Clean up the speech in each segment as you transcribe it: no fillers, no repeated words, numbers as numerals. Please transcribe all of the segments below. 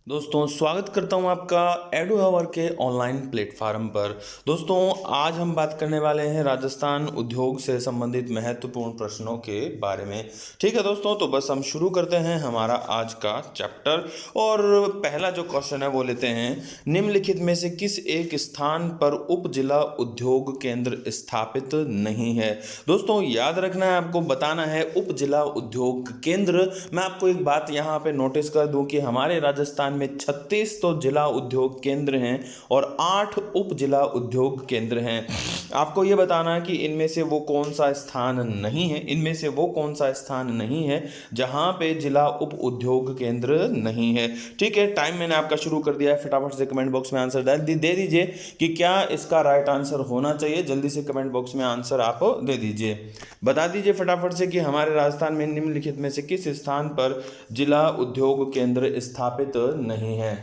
दोस्तों स्वागत करता हूं आपका एडू हवर के ऑनलाइन प्लेटफॉर्म पर। दोस्तों आज हम बात करने वाले हैं राजस्थान उद्योग से संबंधित महत्वपूर्ण प्रश्नों के बारे में। ठीक है दोस्तों, तो बस हम शुरू करते हैं हमारा आज का चैप्टर। और पहला जो क्वेश्चन है वो लेते हैं, निम्नलिखित में से किस एक स्थान पर उप जिला उद्योग केंद्र स्थापित नहीं है। दोस्तों याद रखना है, आपको बताना है उप जिला उद्योग केंद्र। मैं आपको एक बात यहाँ पे नोटिस कर दूं कि हमारे राजस्थान में 36 तो जिला उद्योग केंद्र हैं और 8 उप जिला उद्योग केंद्र हैं। आपको ये बताना है कि इनमें से वो कौन सा स्थान नहीं है, इनमें से वो कौन सा स्थान नहीं है जहां पे जिला उप उद्योग केंद्र नहीं है। ठीक है, टाइम मैंने आपका शुरू कर दिया है, फटाफट से कमेंट बॉक्स में आंसर दे दीजिए कि क्या इसका राइट आंसर होना चाहिए। जल्दी से कमेंट बॉक्स में आंसर आप दे दीजिए, बता दीजिए फटाफट से कि हमारे राजस्थान में निम्नलिखित में से किस स्थान पर जिला उद्योग केंद्र स्थापित नहीं है।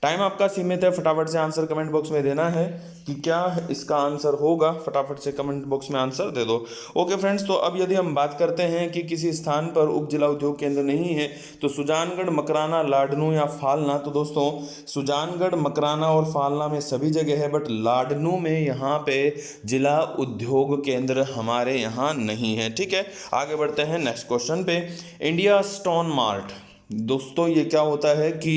टाइम आपका सीमित है, फटाफट से आंसर कमेंट बॉक्स में देना है कि क्या इसका आंसर होगा। फटाफट से कमेंट बॉक्स में आंसर दे दो। ओके फ्रेंड्स, तो अब यदि हम बात करते हैं कि किसी स्थान पर उप जिला उद्योग केंद्र नहीं है तो सुजानगढ़, मकराना, लाडनू या फालना। तो दोस्तों सुजानगढ़, मकराना और फालना में सभी जगह है, बट लाडनू में यहाँ पे जिला उद्योग केंद्र हमारे यहाँ नहीं है। ठीक है, आगे बढ़ते हैं नेक्स्ट क्वेश्चन पे। इंडिया स्टोन मार्ट, दोस्तों ये क्या होता है कि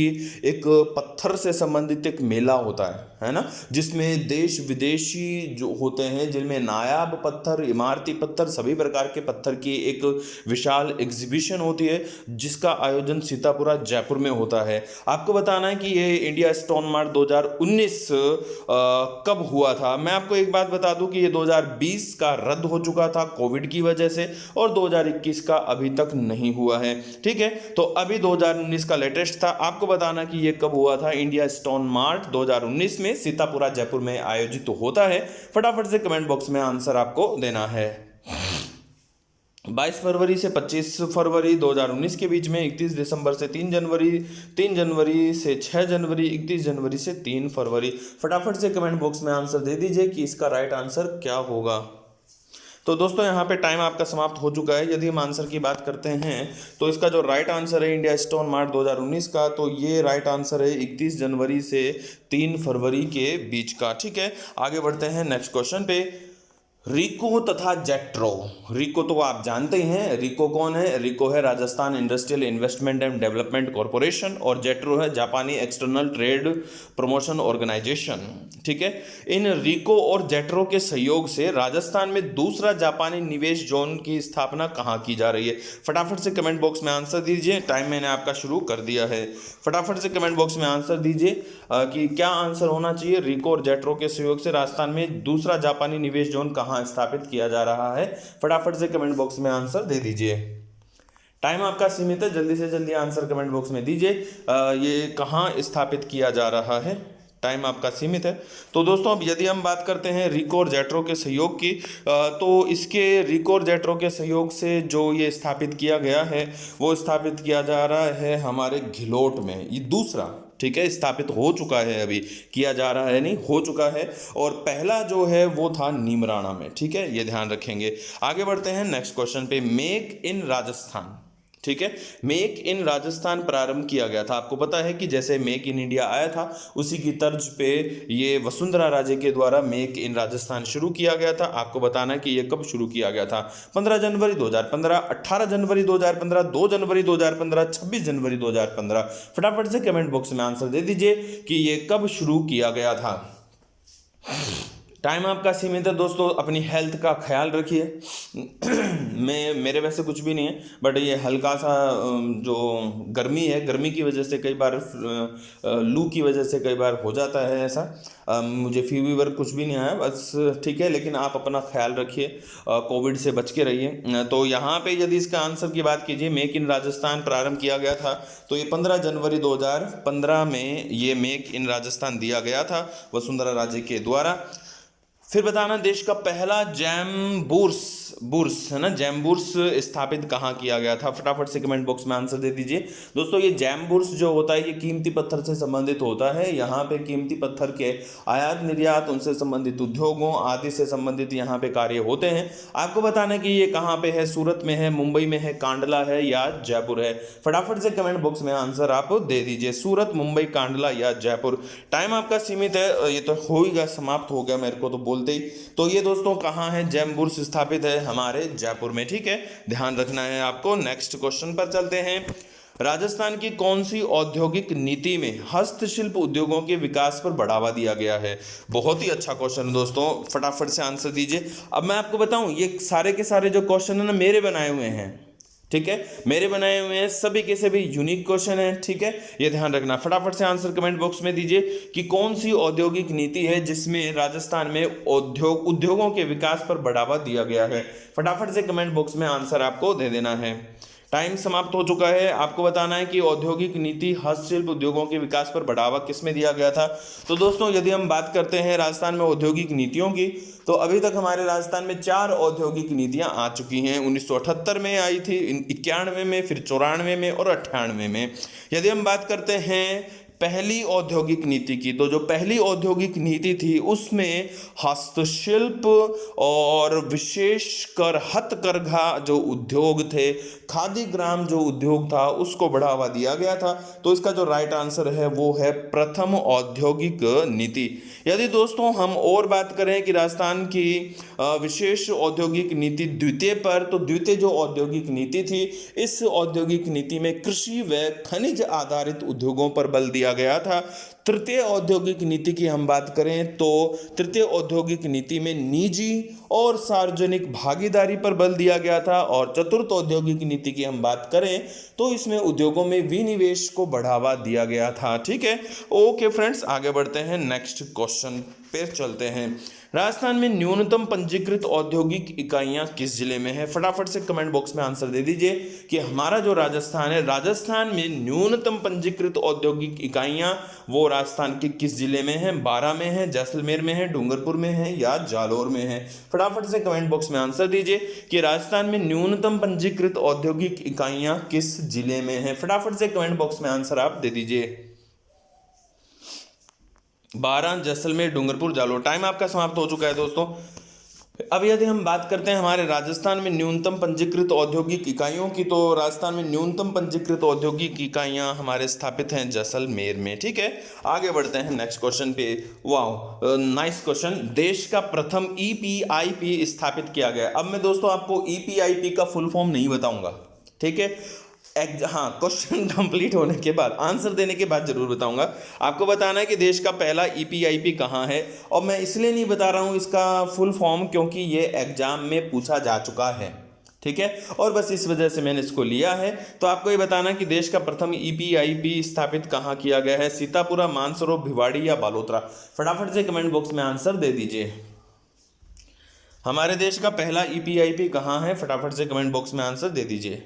एक पत्थर से संबंधित एक मेला होता है ना, जिसमें देश विदेशी जो होते हैं, जिनमें नायाब पत्थर, इमारती पत्थर, सभी प्रकार के पत्थर की एक विशाल एग्जीबिशन होती है जिसका आयोजन सीतापुरा जयपुर में होता है। आपको बताना है कि ये इंडिया स्टोन मार्ट 2019 कब हुआ था। मैं आपको एक बात बता दूं कि ये 2020 का रद्द हो चुका था कोविड की वजह से, और 2021 का अभी तक नहीं हुआ है। ठीक है, तो अभी 2019 का लेटेस्ट था। आपको बताना कि ये कब हुआ था। इंडिया स्टोन मार्ट 2019 में सीतापुरा जयपुर में आयोजित होता है। फटाफट से कमेंट बॉक्स में आंसर आपको देना है। 22 फरवरी से 25 फरवरी 2019 के बीच में, 31 दिसंबर से 3 जनवरी, 3 जनवरी से 6 जनवरी, 31 जनवरी से 3 फरवरी। फटाफट से कमेंट बॉक्स में आंसर दे दीजिए कि इसका राइट आंसर क्या होगा। तो दोस्तों यहाँ पे टाइम आपका समाप्त हो चुका है। यदि हम आंसर की बात करते हैं तो इसका जो राइट आंसर है इंडिया स्टोन मार्ट 2019 का, तो ये राइट आंसर है 31 जनवरी से 3 फरवरी के बीच का। ठीक है, आगे बढ़ते हैं नेक्स्ट क्वेश्चन पे। रिको तथा जेट्रो, रिको तो आप जानते ही हैं, रिको कौन है। रिको है Rajasthan industrial investment and development corporation, और जेट्रो है जापानी एक्सटर्नल ट्रेड प्रमोशन ऑर्गेनाइजेशन। ठीक है, इन रिको और जेट्रो के सहयोग से राजस्थान में दूसरा जापानी निवेश जोन की स्थापना कहाँ की जा रही है। फटाफट से कमेंट बॉक्स में आंसर दीजिए, टाइम मैंने आपका शुरू कर दिया है। फटाफट से कमेंट बॉक्स में आंसर दीजिए कि क्या आंसर होना चाहिए। रिको और जेट्रो के सहयोग से राजस्थान में दूसरा जापानी निवेश जोन कहाँ स्थापित किया जा रहा है। फटाफट से कमेंट बॉक्स में आंसर दे दीजिए, टाइम आपका सीमित है, जल्दी से जल्दी आंसर कमेंट बॉक्स में दीजिए। ये कहाँ स्थापित किया जा रहा है, टाइम आपका सीमित है। तो दोस्तों अब यदि हम बात करते हैं रिको और जेट्रो के सहयोग की, तो इसके रिको और जेट्रो के सहयोग से जो ये स्थापित किया गया है वो स्थापित किया जा रहा है हमारे घिलोट में। ये दूसरा, ठीक है, स्थापित हो चुका है, अभी किया जा रहा है नहीं, हो चुका है। और पहला जो है वो था नीमराणा में। ठीक है, ये ध्यान रखेंगे। आगे बढ़ते हैं नेक्स्ट क्वेश्चन पे। मेक इन राजस्थान, ठीक है, मेक इन राजस्थान प्रारंभ किया गया था। आपको पता है कि जैसे मेक इन इंडिया आया था उसी की तर्ज पे ये वसुंधरा राजे के द्वारा मेक इन राजस्थान शुरू किया गया था। आपको बताना कि ये कब शुरू किया गया था। 15 जनवरी 2015, 18 जनवरी 2015, 2 जनवरी 2015, 26 जनवरी 2015। फटाफट से कमेंट बॉक्स में आंसर दे दीजिए कि ये कब शुरू किया गया था। टाइम आपका सीमित है दोस्तों, अपनी हेल्थ का ख्याल रखिए। मेरे वैसे कुछ भी नहीं है, बट ये हल्का सा जो गर्मी है, गर्मी की वजह से कई बार, लू की वजह से कई बार हो जाता है ऐसा। मुझे फीवर कुछ भी नहीं आया बस, ठीक है, लेकिन आप अपना ख्याल रखिए, कोविड से बच के रहिए। तो यहाँ पे यदि इसका आंसर की बात कीजिए, मेक इन राजस्थान प्रारंभ किया गया था तो ये 15 जनवरी 2015 में ये मेक इन राजस्थान दिया गया था वसुंधरा राजे के द्वारा। फिर बताना देश का पहला जैम बुर्स बुर्स है ना, जैम बुर्स स्थापित कहाँ किया गया था। फटाफट से कमेंट बॉक्स में आंसर दे दीजिए। दोस्तों ये जैम बुर्स जो होता है ये कीमती पत्थर से संबंधित होता है। यहाँ पे कीमती पत्थर के आयात निर्यात, उनसे संबंधित उद्योगों आदि से संबंधित यहाँ पे कार्य होते हैं। आपको बताना कि ये कहाँ पे है, सूरत में है, मुंबई में है, कांडला है या जयपुर है। फटाफट से कमेंट बॉक्स में आंसर आप दे दीजिए, सूरत, मुंबई, कांडला या जयपुर। टाइम आपका सीमित है, ये तो हो ही गया, समाप्त हो गया मेरे को तो बोलते ही। तो ये दोस्तों कहाँ है, जैम बुर्स स्थापित है हमारे जयपुर में, ठीक है, ध्यान रखना है आपको। नेक्स्ट क्वेश्चन पर चलते हैं। राजस्थान की कौन सी औद्योगिक नीति में हस्तशिल्प उद्योगों के विकास पर बढ़ावा दिया गया है। बहुत ही अच्छा क्वेश्चन है दोस्तों, फटाफट से आंसर दीजिए। अब मैं आपको बताऊं ये सारे के सारे जो क्वेश्चन है ना मेरे बनाए हुए हैं, ठीक है, मेरे बनाए हुए हैं, सभी के सभी यूनिक क्वेश्चन है, ठीक है, ये ध्यान रखना। फटाफट से आंसर कमेंट बॉक्स में दीजिए कि कौन सी औद्योगिक नीति है जिसमें राजस्थान में उद्योगों के विकास पर बढ़ावा दिया गया है। फटाफट से कमेंट बॉक्स में आंसर आपको दे देना है। टाइम समाप्त हो चुका है। आपको बताना है कि औद्योगिक नीति हस्तशिल्प उद्योगों के विकास पर बढ़ावा किसमें दिया गया था। तो दोस्तों यदि हम बात करते हैं राजस्थान में औद्योगिक नीतियों की, तो अभी तक हमारे राजस्थान में 4 औद्योगिक नीतियां आ चुकी हैं। 1978 में आई थी, 91 में, फिर 94 में और 98 में। यदि हम बात करते हैं पहली औद्योगिक नीति की, तो जो पहली औद्योगिक नीति थी उसमें हस्तशिल्प और विशेषकर हथकरघा जो उद्योग थे, खादी ग्राम जो उद्योग था उसको बढ़ावा दिया गया था। तो इसका जो राइट आंसर है वो है प्रथम औद्योगिक नीति। यदि दोस्तों हम और बात करें कि राजस्थान की विशेष औद्योगिक नीति द्वितीय पर, तो द्वितीय जो औद्योगिक नीति थी, इस औद्योगिक नीति में कृषि व खनिज आधारित उद्योगों पर बल दिया गया था। तृतीय औद्योगिक नीति की हम बात करें तो तृतीय औद्योगिक नीति में निजी और सार्वजनिक भागीदारी पर बल दिया गया था। और चतुर्थ औद्योगिक नीति की हम बात करें तो इसमें उद्योगों में विनिवेश को बढ़ावा दिया गया था, ठीक है। ओके फ्रेंड्स, आगे बढ़ते हैं, नेक्स्ट क्वेश्चन पे चलते हैं। राजस्थान में न्यूनतम पंजीकृत औद्योगिक इकाइयां किस जिले में है। फटाफट से कमेंट बॉक्स में आंसर दे दीजिए कि हमारा जो राजस्थान है, राजस्थान में न्यूनतम पंजीकृत औद्योगिक इकाइयां वो राजस्थान के किस जिले में है। बारां में है, जैसलमेर में है, डूंगरपुर में है या जालोर में है। फटाफट से कमेंट बॉक्स में आंसर दीजिए कि राजस्थान में न्यूनतम पंजीकृत औद्योगिक इकाइयां किस जिले में है। फटाफट से कमेंट बॉक्स में आंसर आप दे दीजिए। बारां, जैसलमेर, डूंगरपुर, जालोर। टाइम आपका समाप्त हो चुका है दोस्तों। अब यदि हम बात करते हैं हमारे राजस्थान में न्यूनतम पंजीकृत औद्योगिक इकाइयों की, तो राजस्थान में न्यूनतम पंजीकृत औद्योगिक इकाइयां हमारे स्थापित हैं जैसलमेर में, ठीक है। आगे बढ़ते हैं नेक्स्ट क्वेश्चन पे। वाह, नाइस क्वेश्चन। देश का प्रथम ईपीआईपी स्थापित किया गया। अब मैं दोस्तों आपको ईपीआईपी का फुल फॉर्म नहीं बताऊंगा, ठीक है, हाँ, क्वेश्चन कंप्लीट होने के बाद, आंसर देने के बाद जरूर बताऊंगा। आपको बताना है कि देश का पहला ईपीआईपी कहाँ है। और मैं इसलिए नहीं बता रहा हूँ इसका फुल फॉर्म क्योंकि ये एग्जाम में पूछा जा चुका है, ठीक है, और बस इस वजह से मैंने इसको लिया है। तो आपको ये बताना कि देश का प्रथम ईपीआईपी स्थापित कहाँ किया गया है। सीतापुरा, मानसरोवर, भिवाड़ी या बालोतरा। फटाफट से कमेंट बॉक्स में आंसर दे दीजिए। हमारे देश का पहला ईपीआईपी कहाँ है, फटाफट से कमेंट बॉक्स में आंसर दे दीजिए।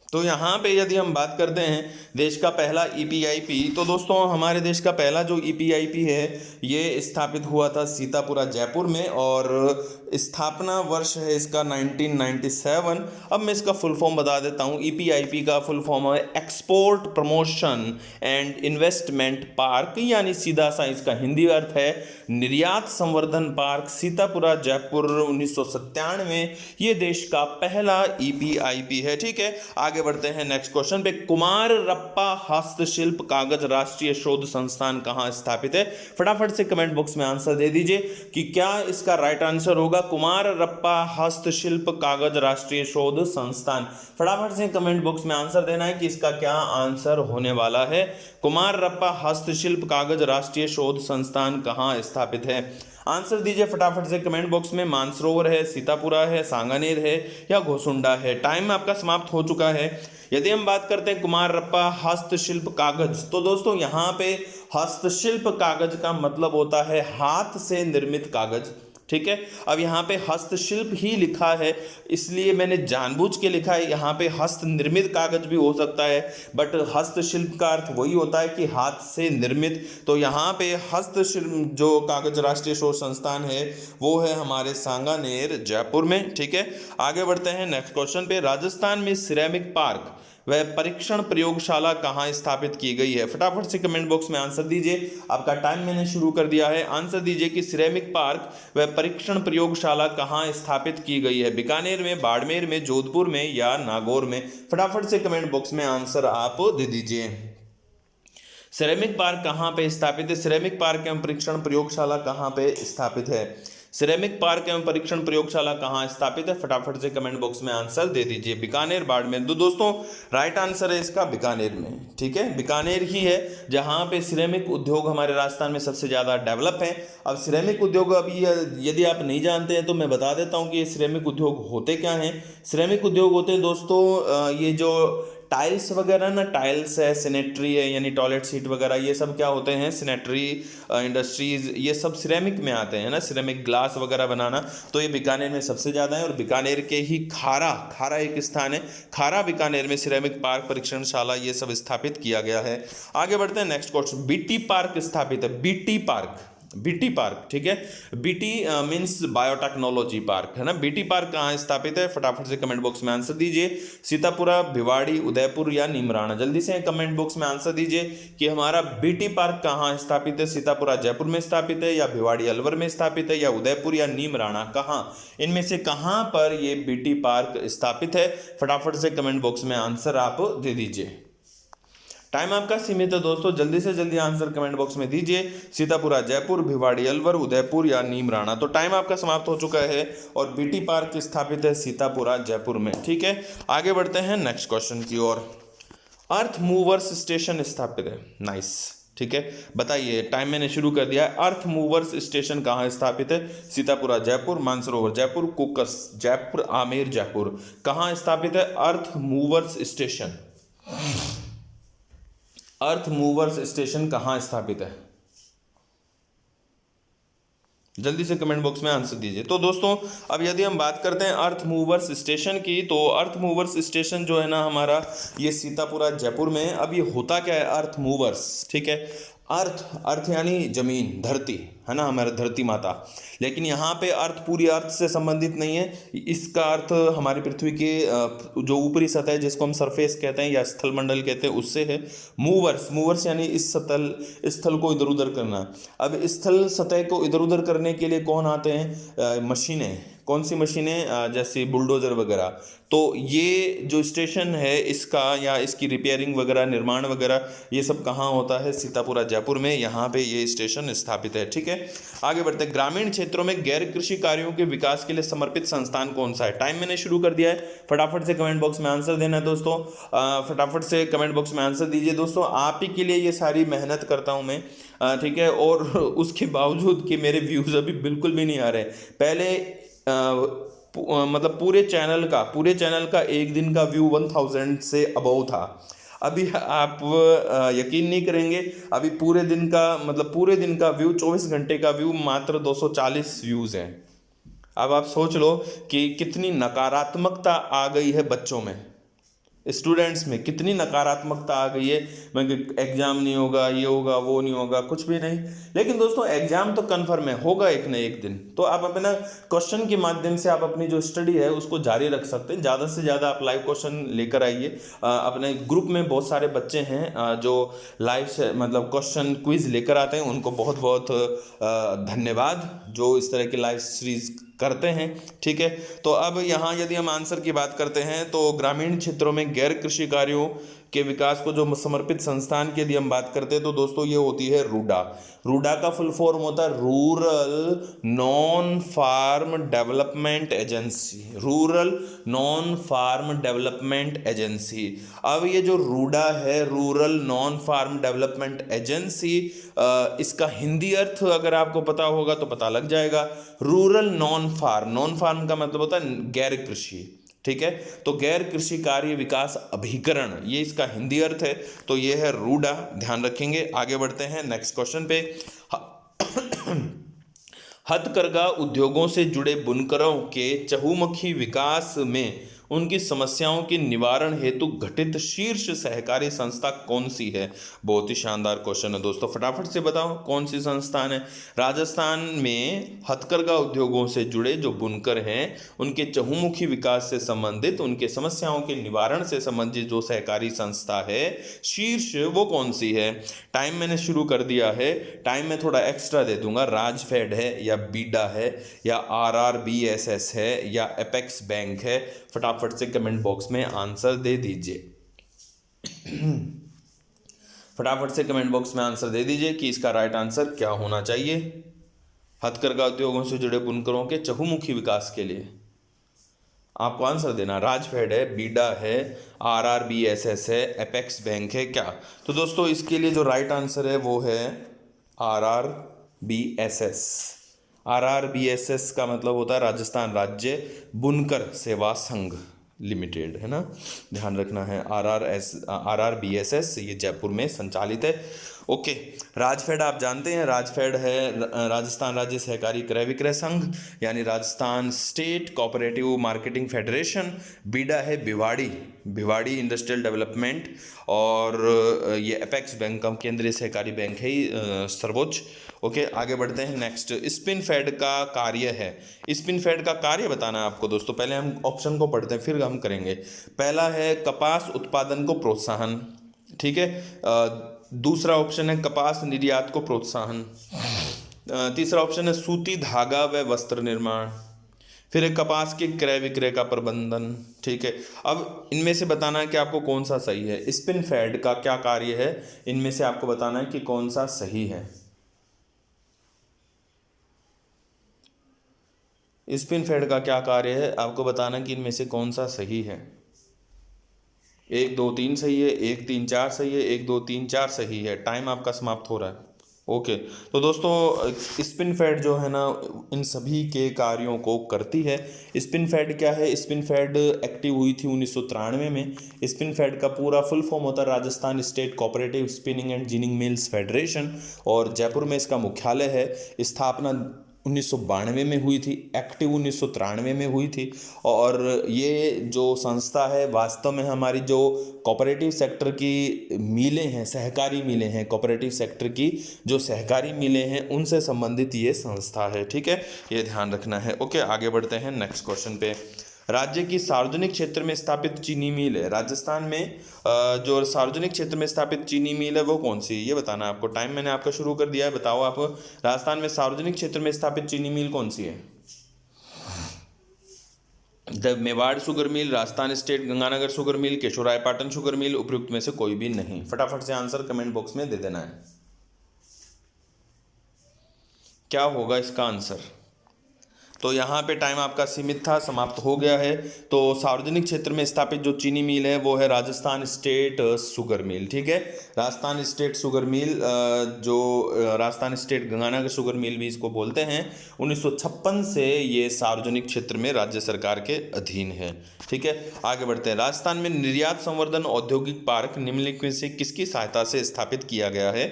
तो यहाँ पे यदि हम बात करते हैं देश का पहला ईपीआईपी, तो दोस्तों हमारे देश का पहला जो ईपीआईपी है ये स्थापित हुआ था सीतापुरा, जयपुर में, और स्थापना वर्ष है इसका 1997। अब मैं इसका फुल फॉर्म बता देता हूँ। ईपीआईपी का फुल फॉर्म है export promotion and investment park, यानी सीधा सा इसका हिंदी अर्थ है निर्यात संवर्धन पार्क, सीतापुरा, जयपुर, 1997। ये देश का पहला ईपीआईपी है, ठीक है। आगे बढ़ते हैं नेक्स्ट क्वेश्चन पे। कुमाररप्पा हस्तशिल्प कागज राष्ट्रीय शोध संस्थान कहाँ स्थापित है। फटाफट से कमेंट बॉक्स में आंसर दे दीजिए कि क्या इसका राइट आंसर होगा कुमाररप्पा हस्तशिल्प कागज राष्ट्रीय शोध संस्थान। फटाफट से कमेंट बॉक्स में आंसर देना है कि इसका क्या आंसर होने वाला है। कुमाररप्पा हस्तशिल्प कागज राष्ट्रीय शोध संस्थान कहाँ स्थापित है। आंसर दीजिए फटाफट से कमेंट बॉक्स में। मानसरोवर है, सीतापुरा है, सांगानेर है या घोसुंडा है। टाइम आपका समाप्त हो चुका है। यदि हम बात करते हैं कुमाररप्पा हस्तशिल्प कागज, तो दोस्तों यहाँ पे हस्तशिल्प कागज का मतलब होता है हाथ से निर्मित कागज, ठीक है। अब यहाँ पे हस्तशिल्प ही लिखा है, इसलिए मैंने जानबूझ के लिखा है। यहाँ पे हस्त निर्मित कागज भी हो सकता है, बट हस्तशिल्प का अर्थ वही होता है कि हाथ से निर्मित। तो यहाँ पे हस्तशिल्प जो कागज राष्ट्रीय शोध संस्थान है वो है हमारे सांगानेर जयपुर में, ठीक है। आगे बढ़ते हैं नेक्स्ट क्वेश्चन पे। राजस्थान में सिरेमिक पार्क वह परीक्षण प्रयोगशाला कहाँ स्थापित की गई है? फटाफट से कमेंट बॉक्स में आंसर दीजिए, आपका टाइम मैंने शुरू कर दिया है। आंसर दीजिए कि सिरेमिक पार्क वह परीक्षण प्रयोगशाला कहाँ स्थापित की गई है? बीकानेर में, बाड़मेर में, जोधपुर में या नागौर में? फटाफट से कमेंट बॉक्स में आंसर आप दे दीजिए। सिरेमिक पार्क कहाँ पे स्थापित है? सिरेमिक पार्क एवं परीक्षण प्रयोगशाला कहाँ पे स्थापित है? सिरेमिक पार्क एवं परीक्षण प्रयोगशाला कहाँ स्थापित है? फटाफट से कमेंट बॉक्स में आंसर दे दीजिए। बीकानेर, बाड़मेर। तो दोस्तों राइट आंसर है इसका बीकानेर में, ठीक है। बीकानेर ही है जहाँ पे सिरेमिक उद्योग हमारे राजस्थान में सबसे ज़्यादा डेवलप है। अब सिरेमिक उद्योग अभी यदि आप नहीं जानते हैं तो मैं बता देता हूँ कि ये सिरेमिक उद्योग होते क्या हैं। सिरेमिक उद्योग होते हैं दोस्तों ये जो टाइल्स वगैरह ना, टाइल्स है, सैनिटरी है यानी टॉयलेट सीट वगैरह, ये सब क्या होते हैं? सैनिटरी इंडस्ट्रीज, ये सब सिरेमिक में आते हैं ना, सिरेमिक ग्लास वगैरह बनाना। तो ये बीकानेर में सबसे ज़्यादा है। और बीकानेर के ही खारा एक स्थान है, खारा बीकानेर में सिरेमिक पार्क, परीक्षणशाला ये सब स्थापित किया गया है। आगे बढ़ते हैं नेक्स्ट क्वेश्चन। बीटी पार्क स्थापित है, बीटी पार्क, ठीक है। बीटी मीन्स बायोटेक्नोलॉजी पार्क है ना। बीटी पार्क कहाँ स्थापित है? फटाफट से कमेंट बॉक्स में आंसर दीजिए। सीतापुरा, भिवाड़ी, उदयपुर या नीमराणा? जल्दी से कमेंट बॉक्स में आंसर दीजिए कि हमारा बीटी पार्क कहाँ स्थापित है। सीतापुरा जयपुर में स्थापित है, या भिवाड़ी अलवर में स्थापित है, या उदयपुर या नीमराणा? कहाँ, इनमें से कहाँ पर ये बीटी पार्क स्थापित है? फटाफट से कमेंट बॉक्स में आंसर आप दे दीजिए। टाइम आपका सीमित है दोस्तों, जल्दी से जल्दी आंसर कमेंट बॉक्स में दीजिए। सीतापुरा जयपुर, भिवाड़ी अलवर, उदयपुर या नीमराणा? तो टाइम आपका समाप्त हो चुका है और बीटी पार्क स्थापित है सीतापुरा जयपुर में, ठीक है। आगे बढ़ते हैं नेक्स्ट क्वेश्चन की ओर। अर्थ मूवर्स स्टेशन स्थापित है, नाइस, ठीक है। बताइए, टाइम मैंने शुरू कर दिया है। अर्थ मूवर्स स्टेशन कहाँ स्थापित है? सीतापुरा जयपुर, मानसरोवर जयपुर, कुकस जयपुर, आमेर जयपुर? कहाँ स्थापित है अर्थ मूवर्स स्टेशन? अर्थ मूवर्स स्टेशन कहाँ स्थापित है? जल्दी से कमेंट बॉक्स में आंसर दीजिए। तो दोस्तों अब यदि हम बात करते हैं अर्थ मूवर्स स्टेशन की, तो अर्थ मूवर्स स्टेशन जो है ना हमारा, ये सीतापुरा जयपुर में। अब ये होता क्या है अर्थ मूवर्स, ठीक है। अर्थ यानी जमीन, धरती है ना, हमारे धरती माता। लेकिन यहाँ पे अर्थ पूरी अर्थ से संबंधित नहीं है, इसका अर्थ हमारी पृथ्वी के जो ऊपरी सतह है जिसको हम सरफेस कहते हैं या स्थल मंडल कहते हैं उससे है। मूवर्स यानी इस स्थल को इधर उधर करना। अब स्थल सतह को इधर उधर करने के लिए कौन आते हैं? मशीनें। कौन सी मशीनें? जैसे बुलडोजर वगैरह। तो ये जो स्टेशन है इसका, या इसकी रिपेयरिंग वगैरह, निर्माण वगैरह, ये सब कहाँ होता है? सीतापुरा जयपुर में, यहाँ पे ये स्टेशन स्थापित है, ठीक है। आगे बढ़ते हैं। ग्रामीण क्षेत्रों में गैर कृषि कार्यों के विकास के लिए समर्पित संस्थान कौन सा है? टाइम मैंने शुरू कर दिया है, फटाफट से कमेंट बॉक्स में आंसर देना है दोस्तों। फटाफट से कमेंट बॉक्स में आंसर दीजिए दोस्तों। आप ही के लिए ये सारी मेहनत करता हूँ मैं, ठीक है। और उसके बावजूद कि मेरे व्यूज़ अभी बिल्कुल भी नहीं आ रहे। पहले मतलब पूरे चैनल का एक दिन का व्यू 1000 से अबव था। अभी आप यकीन नहीं करेंगे, अभी पूरे दिन का व्यू, 24 घंटे का व्यू मात्र 240 व्यूज़ हैं। अब आप सोच लो कि कितनी नकारात्मकता आ गई है बच्चों में, स्टूडेंट्स में कितनी नकारात्मकता आ गई है। मैं एग्ज़ाम नहीं होगा, ये होगा, वो नहीं होगा, कुछ भी नहीं। लेकिन दोस्तों एग्ज़ाम तो कन्फर्म है, होगा एक न एक दिन। तो आप अपना क्वेश्चन के माध्यम से आप अपनी जो स्टडी है उसको जारी रख सकते हैं। ज़्यादा से ज़्यादा आप लाइव क्वेश्चन लेकर आइए। अपने ग्रुप में बहुत सारे बच्चे हैं जो लाइव से क्वेश्चन क्विज लेकर आते हैं, उनको बहुत बहुत धन्यवाद जो इस तरह की लाइव सीरीज करते हैं, ठीक है। तो अब यहाँ यदि हम आंसर की बात करते हैं तो ग्रामीण क्षेत्रों में गैर कृषि कार्यों के विकास को जो समर्पित संस्थान की यदि हम बात करते हैं तो दोस्तों ये होती है रूडा। रूडा का फुल फॉर्म होता है rural non farm development agency, rural non farm development agency. अब ये जो रूडा है, rural non farm development agency, इसका हिंदी अर्थ अगर आपको पता होगा तो पता लग जाएगा। रूरल नॉन फार्म का मतलब होता है गैर कृषि, ठीक है। तो गैर कृषि कार्य विकास अभिकरण, ये इसका हिंदी अर्थ है। तो ये है रूडा, ध्यान रखेंगे। आगे बढ़ते हैं नेक्स्ट क्वेश्चन पे। हथकरघा उद्योगों से जुड़े बुनकरों के चहुमुखी विकास में उनकी समस्याओं के निवारण हेतु गठित शीर्ष सहकारी संस्था कौन सी है? बहुत ही शानदार क्वेश्चन है दोस्तों, फटाफट से बताओ कौन सी संस्थान है। राजस्थान में हथकरघा उद्योगों से जुड़े जो बुनकर हैं उनके चहुमुखी विकास से संबंधित, उनके समस्याओं के निवारण से संबंधित जो सहकारी संस्था है शीर्ष, वो कौन सी है? टाइम मैंने शुरू कर दिया है, टाइम में थोड़ा एक्स्ट्रा दे दूंगा। राजफेड है या बीडा है या RRBSS है या एपेक्स बैंक है? फटाफट से कमेंट बॉक्स में आंसर दे दीजिए। फटाफट से कमेंट बॉक्स में आंसर दे दीजिए कि इसका राइट आंसर क्या होना चाहिए। हथकरघा उद्योगों से जुड़े बुनकरों के चहुमुखी विकास के लिए आपको आंसर देना। राजफेड है, बीडा है, RRBSS है, एपेक्स बैंक है क्या? तो दोस्तों इसके लिए जो राइट आंसर है वो है RRBSS। RRBSS का मतलब होता है राजस्थान राज्य बुनकर सेवा संघ लिमिटेड, है ना, ध्यान रखना है। RRBSS ये जयपुर में संचालित है। ओके, राजफेड आप जानते हैं, राजफेड है राजस्थान राज्य सहकारी क्रय विक्रय संघ यानी Rajasthan state cooperative marketing federation. BIDA है भिवाड़ी इंडस्ट्रियल डेवलपमेंट, और ये एपेक्स बैंक का केंद्रीय सहकारी बैंक है सर्वोच्च। ओके, आगे बढ़ते हैं। नेक्स्ट, स्पिनफेड का कार्य है। स्पिनफेड का कार्य बताना है आपको दोस्तों। पहले हम ऑप्शन को पढ़ते हैं फिर हम करेंगे। पहला है कपास उत्पादन को प्रोत्साहन, ठीक है। दूसरा ऑप्शन है कपास निर्यात को प्रोत्साहन। तीसरा ऑप्शन है सूती धागा व वस्त्र निर्माण। फिर है कपास के क्रय विक्रय का प्रबंधन, ठीक है। अब इनमें से बताना है कि आपको कौन सा सही है। स्पिनफेड का क्या कार्य है, इनमें से आपको बताना है कि कौन सा सही है। स्पिनफेड का क्या कार्य है, आपको बताना कि इनमें से कौन सा सही है। 1 2 3 सही है, 1 3 4 सही है, 1 2 3 4 सही है। टाइम आपका समाप्त हो रहा है। ओके, तो दोस्तों स्पिनफेड जो है ना इन सभी के कार्यों को करती है। स्पिनफेड क्या है? स्पिनफेड एक्टिव हुई थी 1993 में। स्पिनफेड का पूरा फुल फॉर्म होता है Rajasthan state cooperative spinning and ginning mills federation, और जयपुर में इसका मुख्यालय है। स्थापना 1992 में हुई थी, एक्टिव 1993 में हुई थी। और ये जो संस्था है वास्तव में हमारी जो कोऑपरेटिव सेक्टर की मिलें हैं, सहकारी मिलें हैं, कोऑपरेटिव सेक्टर की जो सहकारी मिलें हैं उनसे संबंधित ये संस्था है, ठीक है, ये ध्यान रखना है। ओके, आगे बढ़ते हैं नेक्स्ट क्वेश्चन पे। राज्य की सार्वजनिक क्षेत्र में स्थापित चीनी मिल है। राजस्थान में जो सार्वजनिक क्षेत्र में स्थापित चीनी मिल है वो कौन सी है, ये बताना है आपको। टाइम मैंने आपका शुरू कर दिया है, बताओ आप राजस्थान में सार्वजनिक क्षेत्र में स्थापित चीनी मिल कौन सी है? The Mewar sugar mill, Rajasthan state Ganganagar sugar mill, Keshoraipatan sugar mill, उपयुक्त में से कोई भी नहीं। फटाफट से आंसर कमेंट बॉक्स में दे देना है। क्या होगा इसका आंसर? तो यहाँ पे टाइम आपका सीमित था, समाप्त हो गया है। तो सार्वजनिक क्षेत्र में स्थापित जो चीनी मिल है वो है राजस्थान स्टेट शुगर मिल, ठीक है। राजस्थान स्टेट शुगर मिल, जो Rajasthan state Ganganagar sugar mill भी इसको बोलते हैं, 1956 से ये सार्वजनिक क्षेत्र में राज्य सरकार के अधीन है, ठीक है। आगे बढ़ते हैं। राजस्थान में निर्यात संवर्धन औद्योगिक पार्क निम्नलिखित में से किसकी सहायता से स्थापित किया गया है?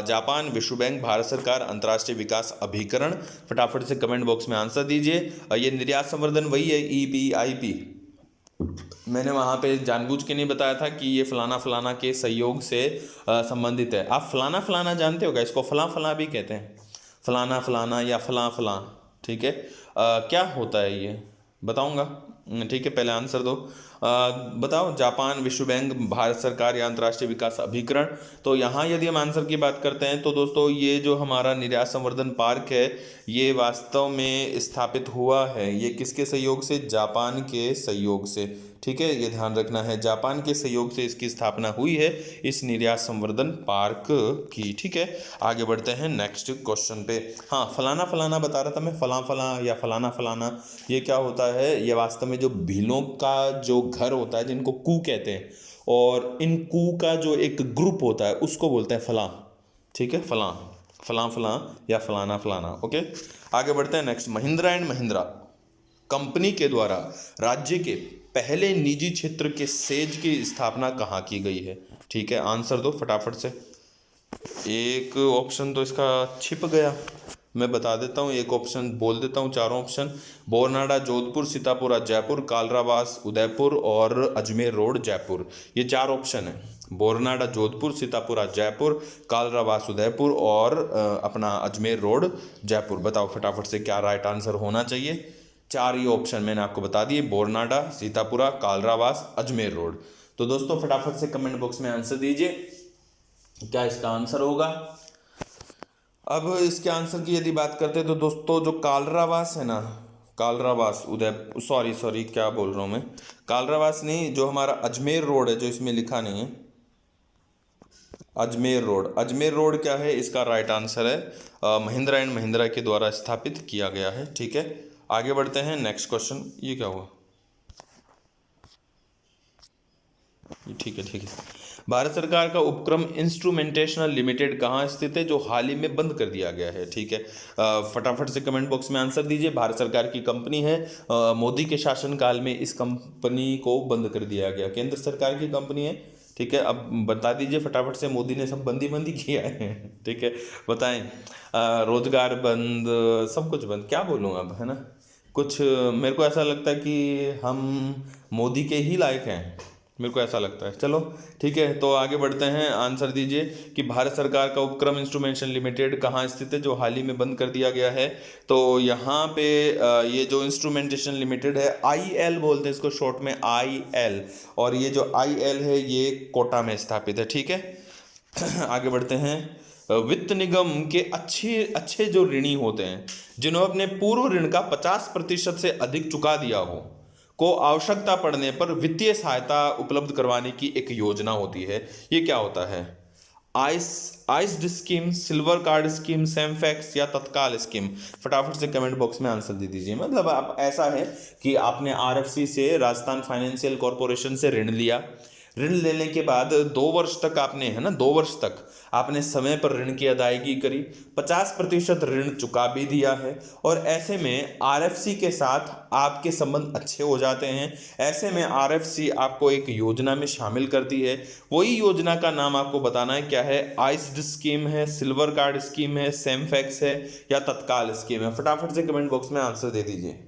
जापान, विश्व बैंक, भारत सरकार, अंतर्राष्ट्रीय विकास अभिकरण। फटाफट से कमेंट बॉक्स में आंसर दीजिए। ये निर्यात संवर्धन वही है, EPIP। मैंने वहाँ पे जानबूझ के नहीं बताया था कि ये फलाना फलाना के सहयोग से संबंधित है। आप फलाना फलाना जानते हो क्या? इसको फला फला भी कहते हैं, फलाना फलाना या फला फला, ठीक है। क्या होता है ये बताऊंगा, ठीक है, पहले आंसर दो। बताओ, जापान, विश्व बैंक, भारत सरकार या अंतर्राष्ट्रीय विकास अभिकरण। तो यहाँ यदि हम आंसर की बात करते हैं तो दोस्तों ये जो हमारा निर्यात संवर्धन पार्क है ये वास्तव में स्थापित हुआ है, ये किसके सहयोग से? जापान के सहयोग से, ठीक है, ये ध्यान रखना है। जापान के सहयोग से इसकी स्थापना हुई है, इस निर्यात संवर्धन पार्क की, ठीक है। आगे बढ़ते हैं नेक्स्ट क्वेश्चन पे। हाँ, फलाना फलाना बता रहा था मैं, फला फला या फलाना फलाना, ये क्या होता है? ये वास्तव में जो भीलों का जो घर होता है जिनको कू कहते हैं, और इन कू का जो एक ग्रुप होता है उसको बोलते हैं फला, ठीक है, फला फला फला या फलाना फलाना। ओके, आगे बढ़ते हैं next. Mahindra and Mahindra company के द्वारा राज्य के पहले निजी क्षेत्र के सेज की स्थापना कहाँ की गई है? ठीक है, आंसर दो फटाफट से। एक ऑप्शन तो इसका छिप गया, मैं बता देता हूँ, एक ऑप्शन बोल देता हूँ, चारों ऑप्शन। बोरनाडा जोधपुर, सीतापुरा जयपुर, कालरावास उदयपुर और अजमेर रोड जयपुर। ये चार ऑप्शन है। बोरनाडा जोधपुर, सीतापुरा जयपुर, कालरावास उदयपुर और अपना अजमेर रोड जयपुर। बताओ फटाफट से क्या राइट आंसर होना चाहिए। चार ये ऑप्शन मैंने आपको बता दिए, बोरनाडा, सीतापुरा, कालरावास, अजमेर रोड। तो दोस्तों फटाफट से कमेंट बॉक्स में आंसर दीजिए, क्या इसका आंसर होगा। अब इसके आंसर की यदि बात करते हैं तो दोस्तों जो कालरावास है ना, कालरावास उदय सॉरी क्या बोल रहा हूँ मैं, कालरावास नहीं, जो हमारा अजमेर रोड है, जो इसमें लिखा नहीं है, अजमेर रोड। अजमेर रोड क्या है, इसका राइट आंसर है महिंद्रा एंड महिंद्रा के द्वारा स्थापित किया गया है। ठीक है, आगे बढ़ते हैं नेक्स्ट क्वेश्चन। ये क्या हुआ, ठीक है। भारत सरकार का उपक्रम इंस्ट्रूमेंटेशनल लिमिटेड कहाँ स्थित है, जो हाल ही में बंद कर दिया गया है। ठीक है, फटाफट से कमेंट बॉक्स में आंसर दीजिए। भारत सरकार की कंपनी है, मोदी के शासनकाल में इस कंपनी को बंद कर दिया गया, केंद्र सरकार की कंपनी है। ठीक है, अब बता दीजिए फटाफट से, मोदी ने सब बंदी किया है। ठीक है, बताएं। रोजगार बंद, सब कुछ बंद, क्या बोलूँ अब, है ना। कुछ मेरे को ऐसा लगता है कि हम मोदी के ही लायक हैं, मेरे को ऐसा लगता है। चलो ठीक है, तो आगे बढ़ते हैं। आंसर दीजिए कि भारत सरकार का उपक्रम इंस्ट्रूमेंटेशन लिमिटेड कहाँ स्थित है, जो हाल ही में बंद कर दिया गया है। तो यहाँ पे ये जो इंस्ट्रूमेंटेशन लिमिटेड है, IL बोलते हैं इसको शॉर्ट में, IL, और ये जो IL है ये कोटा में स्थापित है। ठीक है, आगे बढ़ते हैं। वित्त निगम के अच्छे जो ऋणी होते हैं, जिन्होंने अपने पूर्व ऋण का 50% से अधिक चुका दिया हो, को आवश्यकता पड़ने पर वित्तीय सहायता उपलब्ध करवाने की एक योजना होती है। ये क्या होता है, आइस्ड स्कीम, सिल्वर कार्ड स्कीम, सेमफैक्स या तत्काल स्कीम। फटाफट से कमेंट बॉक्स में आंसर दे दीजिए। मतलब आप ऐसा है कि आपने RFC से, राजस्थान फाइनेंशियल कॉरपोरेशन से ऋण लिया, ऋण लेने के बाद 2 वर्ष तक आपने, है ना, 2 वर्ष तक आपने समय पर ऋण की अदायगी करी, 50% ऋण चुका भी दिया है, और ऐसे में RFC के साथ आपके संबंध अच्छे हो जाते हैं। ऐसे में RFC आपको एक योजना में शामिल करती है। वही योजना का नाम आपको बताना है, क्या है, आइस्ड स्कीम है, सिल्वर कार्ड स्कीम है, सेमफैक्स है या तत्काल स्कीम है। फटाफट से कमेंट बॉक्स में आंसर दे दीजिए।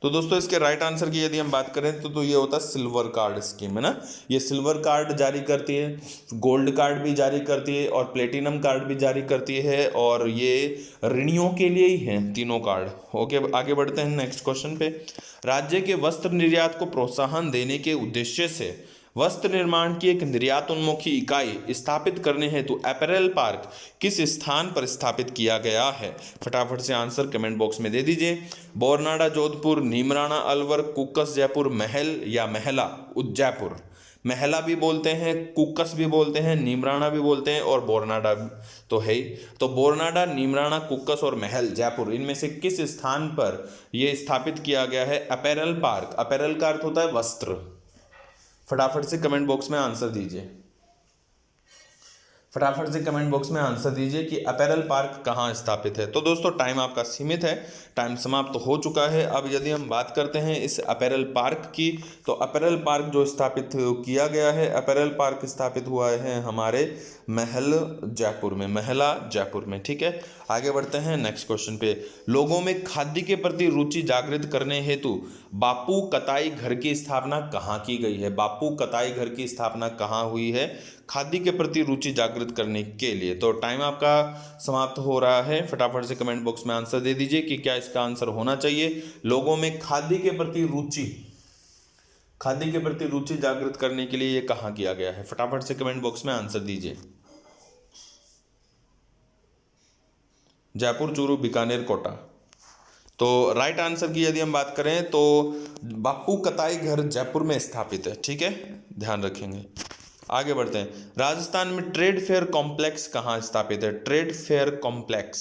तो दोस्तों इसके राइट आंसर की यदि हम बात करें तो ये होता है सिल्वर कार्ड स्कीम, है ना। ये सिल्वर कार्ड जारी करती है, गोल्ड कार्ड भी जारी करती है और प्लेटिनम कार्ड भी जारी करती है, और ये ऋणियों के लिए ही हैं तीनों कार्ड। ओके, आगे बढ़ते हैं नेक्स्ट क्वेश्चन पे। राज्य के वस्त्र निर्यात को प्रोत्साहन देने के उद्देश्य से वस्त्र निर्माण की एक निर्यातोन्मुखी इकाई स्थापित करने हेतु अपैरल पार्क किस स्थान पर स्थापित किया गया है। फटाफट से आंसर कमेंट बॉक्स में दे दीजिए। बोरनाडा जोधपुर, नीमराणा अलवर, कुक्कस जयपुर, महल या महला जयपुर। महला भी बोलते हैं, कुक्कस भी बोलते हैं, नीमराणा भी बोलते हैं और बोरनाडा तो है ही। तो बोरनाडा, नीमराणा, कुक्कस और महल जयपुर, इनमें से किस स्थान पर यह स्थापित किया गया है अपैरल पार्क। अपैरल का अर्थ होता है वस्त्र। फटाफट से कमेंट बॉक्स में आंसर दीजिए। फटाफट से कमेंट बॉक्स में आंसर दीजिए कि अपैरल पार्क कहाँ स्थापित है। तो दोस्तों टाइम आपका सीमित है, टाइम समाप्त तो हो चुका है। अब यदि हम बात करते हैं इस अपैरल पार्क की, तो अपैरल पार्क जो स्थापित किया गया है, अपैरल पार्क स्थापित हुआ है हमारे महल जयपुर में, महला जयपुर में। ठीक है, आगे बढ़ते हैं नेक्स्ट क्वेश्चन पे। लोगों में खाद्य के प्रति रुचि जागृत करने हेतु बापू कताई घर की स्थापना कहाँ की गई है। बापू कताई घर की स्थापना कहाँ हुई है खाद्य के प्रति रुचि जागृत करने के लिए। तो टाइम आपका समाप्त हो रहा है। फटाफट से कमेंट बॉक्स में आंसर दे दीजिए कि क्या इसका आंसर होना चाहिए। लोगों में खाद्य के प्रति रुचि जागृत करने के लिए ये कहाँ किया गया है। फटाफट से कमेंट बॉक्स में आंसर दीजिए। जयपुर, चूरू, बीकानेर, कोटा। तो राइट आंसर की यदि हम बात करें तो बापू कताई घर जयपुर में स्थापित है। ठीक है, ध्यान रखेंगे। आगे बढ़ते हैं। राजस्थान में ट्रेड फेयर कॉम्प्लेक्स कहाँ स्थापित है। ट्रेड फेयर कॉम्प्लेक्स,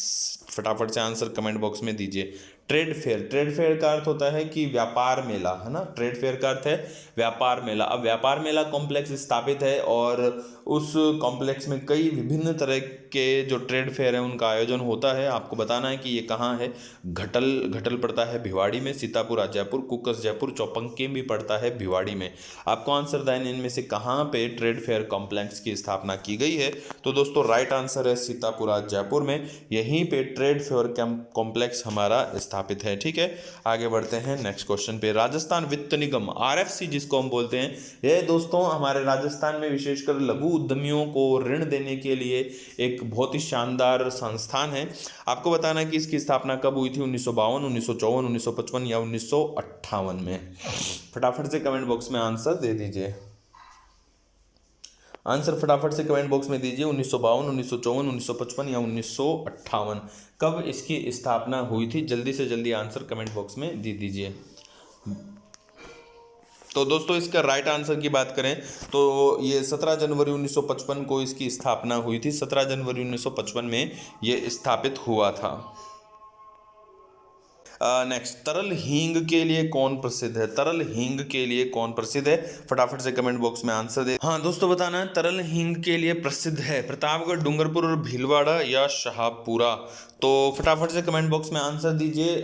फटाफट से आंसर कमेंट बॉक्स में दीजिए। ट्रेड फेयर का अर्थ होता है कि व्यापार मेला, है ना। ट्रेड फेयर का अर्थ है व्यापार मेला। अब व्यापार मेला कॉम्प्लेक्स स्थापित है और उस कॉम्प्लेक्स में कई विभिन्न तरह के जो ट्रेड फेयर है उनका आयोजन होता है। आपको बताना है कि ये कहाँ है। घटल पड़ता है भिवाड़ी में, सीतापुरा जयपुर, कुकस जयपुर, चौपंकी भी पड़ता है भिवाड़ी में। आपको आंसर देना इनमें से कहाँ पे ट्रेड फेयर कॉम्प्लेक्स की स्थापना की गई है। तो दोस्तों राइट आंसर है सीतापुरा जयपुर में, यहीं पे ट्रेड फेयर कॉम्प्लेक्स हमारा स्थापित है। ठीक है, आगे बढ़ते हैं नेक्स्ट क्वेश्चन पे। राजस्थान वित्त निगम, आरएफसी जिसको हम बोलते हैं, यह दोस्तों हमारे राजस्थान में विशेषकर लघु उद्यमियों को ऋण देने के लिए एक बहुत ही शानदार संस्थान है। आपको बताना है कि इसकी स्थापना कब हुई थी, 1952, 1954, 1955 या 1958 में। फटाफट से कमेंट बॉक्स में आंसर दे दीजिए। आंसर फटाफट से कमेंट बॉक्स में दीजिए। 1952, 1954, 1955 या 1958, कब इसकी स्थापना हुई थी? जल्दी से जल्दी आंसर कमेंट बॉक्स में दे दीजिए। तो दोस्तों इसका राइट आंसर की बात करें तो ये 17 जनवरी 1955 को इसकी स्थापना हुई थी। 17 जनवरी 1955 में ये स्थापित हुआ था। नेक्स्ट, तरल हींग के लिए कौन प्रसिद्ध है? तरल हींग के लिए कौन प्रसिद्ध है? फटाफट से कमेंट बॉक्स में आंसर दे। हाँ दोस्तों, बताना है तरल हींग के लिए प्रसिद्ध है प्रतापगढ़, डूंगरपुर और भीलवाड़ा या शाहपुरा। तो फटाफट से कमेंट बॉक्स में आंसर दीजिए।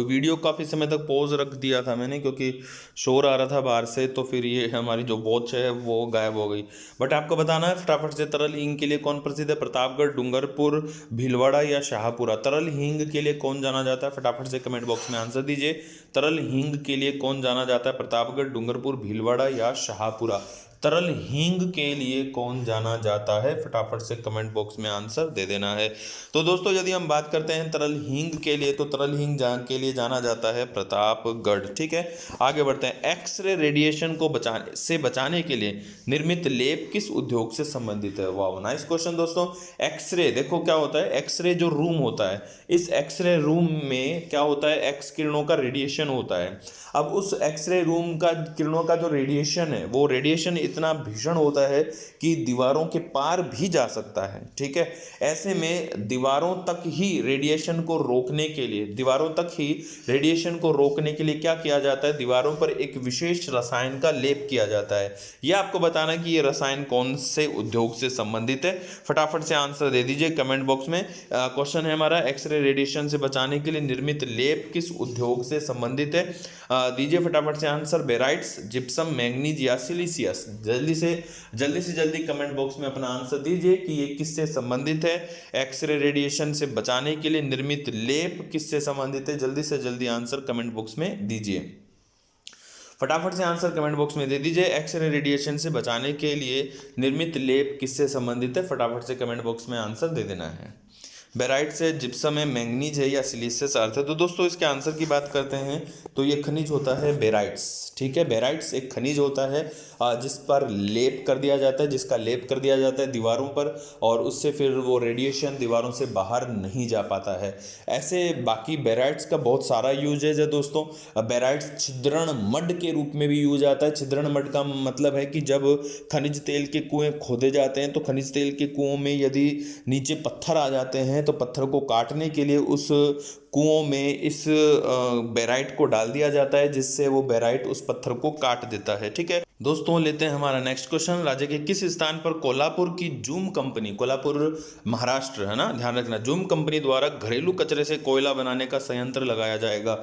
वीडियो काफ़ी समय तक पॉज रख दिया था मैंने क्योंकि शोर आ रहा था बाहर से, तो फिर ये हमारी जो वॉच है वो गायब हो गई। बट आपको बताना है फटाफट से तरल हींग के लिए कौन प्रसिद्ध है? प्रतापगढ़, डूंगरपुर, भीलवाड़ा या शाहपुरा। तरल हींग के लिए कौन जाना जाता है? फटाफट से कमेंट बॉक्स में आंसर दीजिए। तरल हींग के लिए कौन जाना जाता है? प्रतापगढ़, डूंगरपुर, भीलवाड़ा या शाहपुरा। तरल हींग के लिए कौन जाना जाता है? फटाफट से कमेंट बॉक्स में आंसर दे देना है। तो दोस्तों यदि हम बात करते हैं तरल हींग के लिए, तो तरल हींग के लिए जाना जाता है प्रतापगढ़। ठीक है, आगे बढ़ते हैं। एक्सरे रेडिएशन को बचाने के लिए निर्मित लेप किस उद्योग से संबंधित है? वाह, नाइस क्वेश्चन दोस्तों। एक्सरे, देखो क्या होता है, एक्सरे जो रूम होता है, इस एक्सरे रूम में क्या होता है, एक्स किरणों का रेडिएशन होता है। अब उस एक्सरे रूम का किरणों का जो रेडिएशन है, वो रेडिएशन इतना भीषण होता है कि दीवारों के पार भी जा सकता है। ठीक है, ऐसे में दीवारों तक ही रेडिएशन को रोकने के लिए क्या किया जाता है? दीवारों पर एक विशेष रसायन का लेप किया जाता है। यह आपको बताना है कि ये रसायन कौन से उद्योग से संबंधित है। फटाफट से आंसर दे दीजिए कमेंट बॉक्स में। क्वेश्चन है हमारा, एक्सरे रेडिएशन से बचाने के लिए निर्मित लेप किस उद्योग से संबंधित है? दीजिए फटाफट से आंसर। बेराइट्स, जिप्सम, मैंगनीज या सिलिसियस। जल्दी से कमेंट बॉक्स में अपना आंसर दीजिए कि ये किससे संबंधित है। एक्सरे रेडिएशन से बचाने के लिए निर्मित लेप किससे संबंधित है? जल्दी से जल्दी आंसर कमेंट बॉक्स में दीजिए। फटाफट से आंसर कमेंट बॉक्स में दे दीजिए। एक्सरे रेडिएशन से बचाने के लिए निर्मित लेप किससे संबंधित है? फटाफट से कमेंट बॉक्स में आंसर दे देना है। बेराइट्स है, जिप्सम है, मैंगनीज है या सिलिसियस अर्थ है? तो दोस्तों इसके आंसर की बात करते हैं तो ये खनिज होता है बेराइट्स। ठीक है, बेराइट्स एक खनिज होता है जिस पर लेप कर दिया जाता है, जिसका लेप कर दिया जाता है दीवारों पर, और उससे फिर वो रेडिएशन दीवारों से बाहर नहीं जा पाता है। ऐसे बाकी बेराइट्स का बहुत सारा यूजेज है दोस्तों। बेराइट्स छिद्रण मड के रूप में भी यूज आता है। छिद्रण मड का मतलब है कि जब खनिज तेल के कुएं खोदे जाते हैं तो खनिज तेल के कुओं में यदि नीचे पत्थर आ जाते हैं तो पत्थर को काटने के लिए उस कुओं में इस बेराइट को डाल दिया जाता है, जिससे वो बेराइट उस पत्थर को काट देता है। ठीक है दोस्तों, लेते हैं हमारा नेक्स्ट क्वेश्चन। राज्य के किस स्थान पर कोल्हापुर की जूम कंपनी, कोल्हापुर महाराष्ट्र है ना, ध्यान रखना, जूम कंपनी द्वारा घरेलू कचरे से कोयला बनाने का संयंत्र लगाया जाएगा?